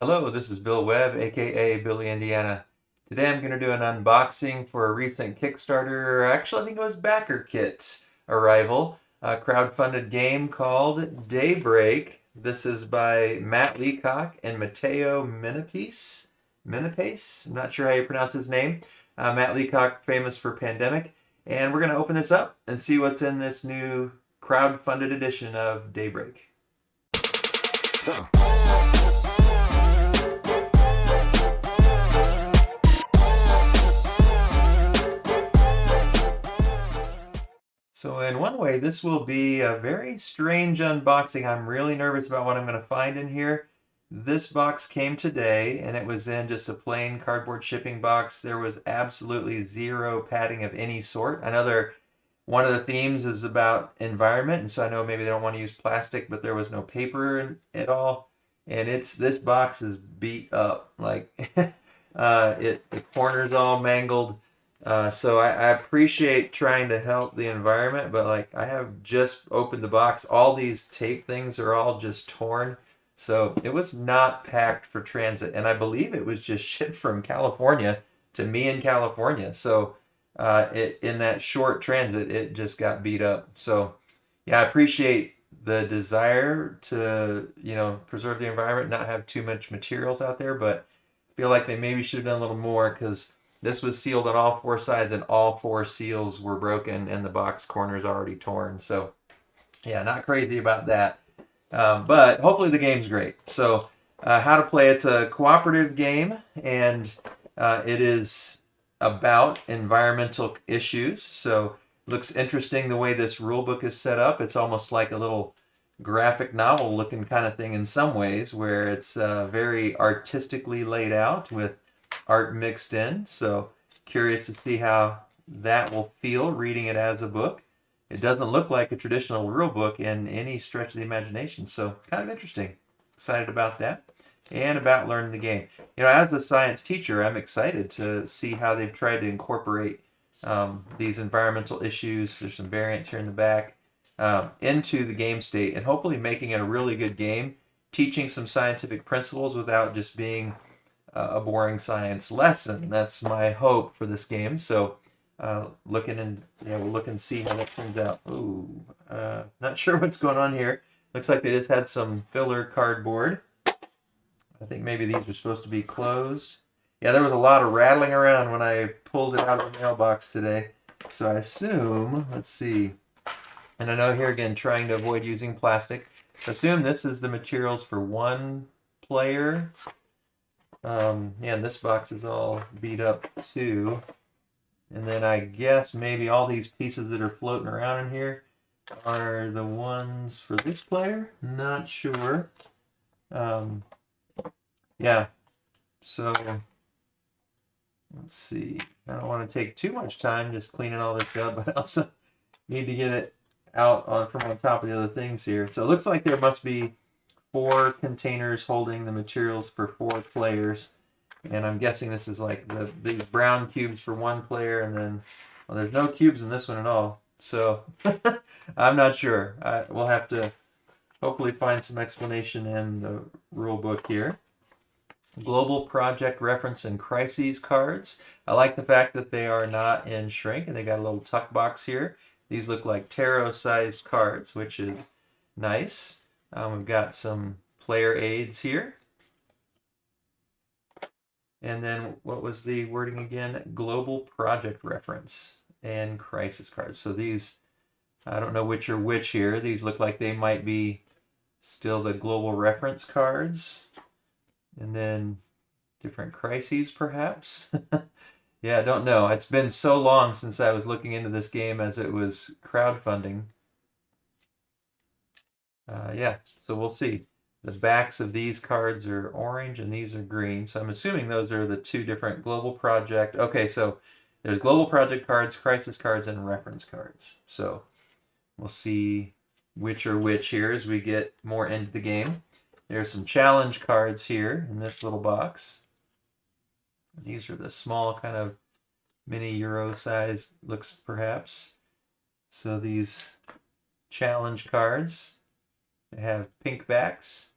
Hello, this is Bill Webb, aka Billy Indiana. Today I'm going to do an unboxing for a recent Kickstarter, actually I think it was backer kit arrival, a crowdfunded game called Daybreak. This is by Matt Leacock and Matteo Menapace. Menapace? I'm not sure how you pronounce his name. Matt Leacock, famous for Pandemic. And we're going to open this up and see what's in this new crowdfunded edition of Daybreak. So in one way, this will be a very strange unboxing. I'm really nervous about what I'm going to find in here. This box came today, and it was in just a plain cardboard shipping box. There was absolutely zero padding of any sort. I know one of the themes is about environment, and so I know maybe they don't want to use plastic, but there was no paper at all. And this box is beat up. Like the corners all mangled. So I appreciate trying to help the environment, but like I have just opened the box. All these tape things are all just torn. So it was not packed for transit, and I believe it was just shipped from California to me in California. So in that short transit, it just got beat up. So yeah, I appreciate the desire to preserve the environment, not have too much materials out there, but I feel like they maybe should have done a little more because this was sealed on all four sides, and all four seals were broken, and the box corners already torn. So, yeah, not crazy about that. But hopefully the game's great. So, how to play? It's a cooperative game, and it is about environmental issues. So, looks interesting the way this rule book is set up. It's almost like a little graphic novel looking kind of thing in some ways, where it's very artistically laid out with art mixed in. So curious to see how that will feel reading it as a book. It doesn't look like a traditional rule book in any stretch of the imagination. So kind of interesting. Excited about that and about learning the game. As a science teacher, I'm excited to see how they've tried to incorporate these environmental issues. There's some variants here in the back into the game state, and hopefully making it a really good game, teaching some scientific principles without just being a boring science lesson. That's my hope for this game. So we'll look and see how that turns out. Ooh, not sure what's going on here. Looks like they just had some filler cardboard. I think maybe these are supposed to be closed. Yeah, there was a lot of rattling around when I pulled it out of the mailbox today. So I assume, let's see, and I know here again, trying to avoid using plastic. I assume this is the materials for one player. Yeah, and this box is all beat up too. And then I guess maybe all these pieces that are floating around in here are the ones for this player. Not sure. Yeah, so let's see. I don't want to take too much time just cleaning all this up, but I also need to get it out from on top of the other things here. So it looks like there must be 4 containers holding the materials for 4 players, and I'm guessing this is like the brown cubes for one player, and then there's no cubes in this one at all, so I'm not sure. We'll have to hopefully find some explanation in the rule book here. Global project reference and crises cards. I like the fact that they are not in shrink, and they got a little tuck box here. These look like tarot-sized cards, which is nice. We've got some player aids here. And then what was the wording again? Global project reference and crisis cards. So these, I don't know which are which here. These look like they might be still the global reference cards. And then different crises perhaps. Yeah, I don't know. It's been so long since I was looking into this game as it was crowdfunding. Yeah, so we'll see. The backs of these cards are orange and these are green. So I'm assuming those are the 2 different global project. Okay, so there's global project cards, crisis cards, and reference cards. So we'll see which are which here as we get more into the game. There's some challenge cards here in this little box. These are the small kind of mini Euro size looks perhaps. So these challenge cards, they have pink backs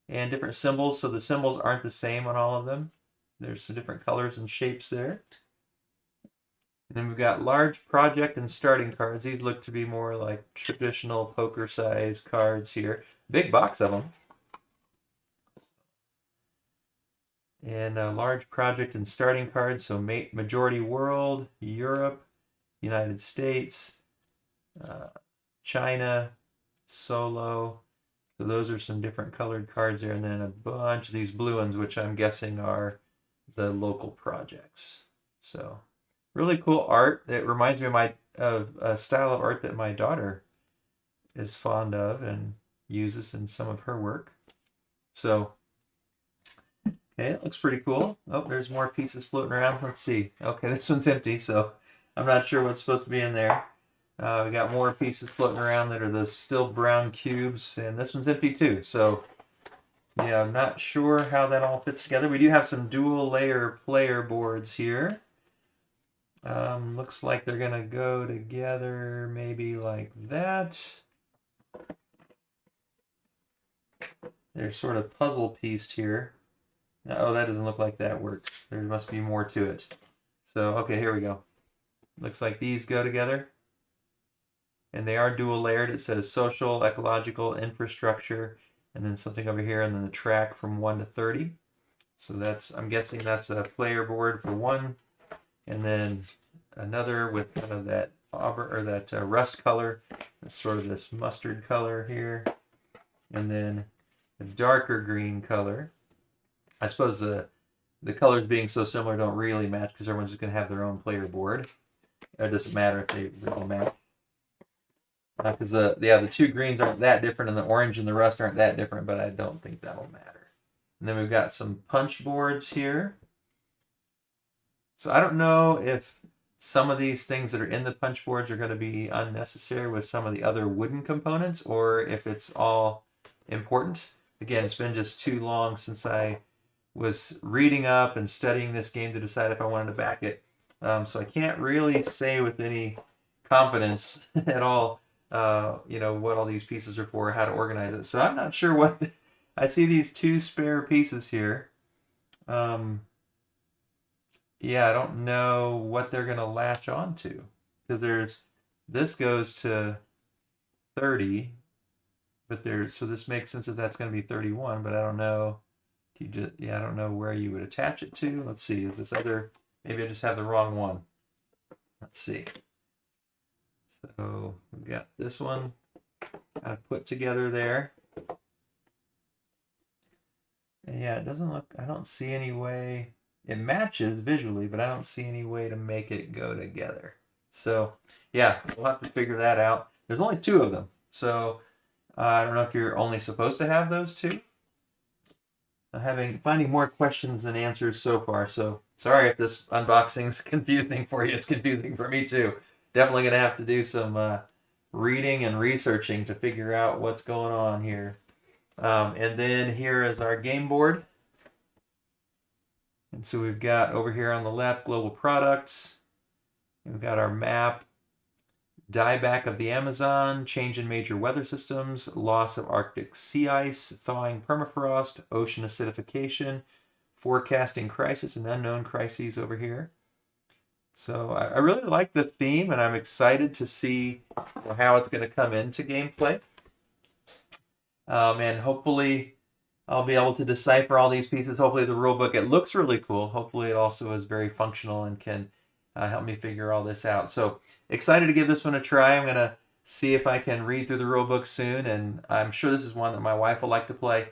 and different symbols, so the symbols aren't the same on all of them. There's some different colors and shapes there. And then we've got large project and starting cards. These look to be more like traditional poker size cards here. Big box of them. And a large project and starting cards, so majority world, Europe, United States, China, solo. So those are some different colored cards there, and then a bunch of these blue ones, which I'm guessing are the local projects. So really cool art. It reminds me of a style of art that my daughter is fond of and uses in some of her work. So okay, it looks pretty cool. Oh, there's more pieces floating around. Let's see. Okay, this one's empty, so I'm not sure what's supposed to be in there. We got more pieces floating around that are those still brown cubes, and this one's empty too. So yeah, I'm not sure how that all fits together. We do have some dual layer player boards here. Looks like they're gonna go together maybe like that. They're sort of puzzle pieced here. Oh, that doesn't look like that works. There must be more to it. So, okay, here we go. Looks like these go together. And they are dual layered. It says social, ecological, infrastructure, and then something over here, and then the track from 1 to 30. So that's, I'm guessing that's a player board for 1, and then another with kind of that auburn or that rust color. That's sort of this mustard color here, and then a darker green color. I suppose the colors being so similar don't really match because everyone's just going to have their own player board. It doesn't matter if they really match. Because the two greens aren't that different, and the orange and the rust aren't that different, but I don't think that'll matter. And then we've got some punch boards here. So I don't know if some of these things that are in the punch boards are going to be unnecessary with some of the other wooden components, or if it's all important. Again, it's been just too long since I was reading up and studying this game to decide if I wanted to back it. So I can't really say with any confidence at all what all these pieces are for, how to organize it. So I'm not sure what I see these 2 spare pieces here. Yeah, I don't know what they're going to latch onto, because this goes to 30, but so this makes sense that that's going to be 31, but I don't know. I don't know where you would attach it to. Let's see, is this other, maybe I just have the wrong one. Let's see. So we've got this one kind of put together there. And yeah, it doesn't look, I don't see any way, it matches visually, but I don't see any way to make it go together. So yeah, we'll have to figure that out. There's only 2 of them. So I don't know if you're only supposed to have those 2. I'm finding more questions than answers so far. So sorry if this unboxing is confusing for you. It's confusing for me too. Definitely going to have to do some reading and researching to figure out what's going on here. And then here is our game board. And so we've got over here on the left, global products. We've got our map, dieback of the Amazon, change in major weather systems, loss of Arctic sea ice, thawing permafrost, ocean acidification, forecasting crisis and unknown crises over here. So I really like the theme, and I'm excited to see how it's going to come into gameplay. And hopefully I'll be able to decipher all these pieces. Hopefully the rulebook, it looks really cool. Hopefully it also is very functional and can help me figure all this out. So excited to give this one a try. I'm going to see if I can read through the rulebook soon, and I'm sure this is one that my wife will like to play.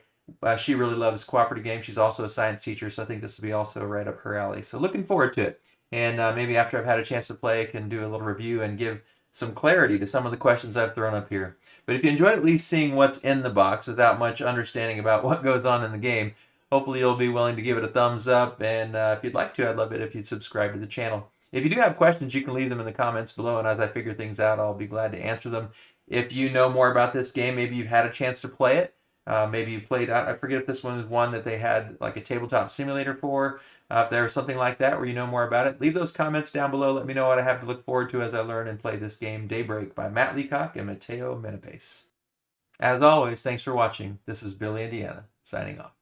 She really loves cooperative games. She's also a science teacher, so I think this will be also right up her alley. So looking forward to it. And maybe after I've had a chance to play, I can do a little review and give some clarity to some of the questions I've thrown up here. But if you enjoyed at least seeing what's in the box without much understanding about what goes on in the game, hopefully you'll be willing to give it a thumbs up. And if you'd like to, I'd love it if you'd subscribe to the channel. If you do have questions, you can leave them in the comments below, and as I figure things out, I'll be glad to answer them. If you know more about this game, maybe you've had a chance to play it. Maybe you played, I forget if this one is one that they had like a tabletop simulator for. If there's something like that where you know more about it, leave those comments down below. Let me know what I have to look forward to as I learn and play this game, Daybreak by Matt Leacock and Matteo Menapace. As always, thanks for watching. This is Billy, Indiana. signing off.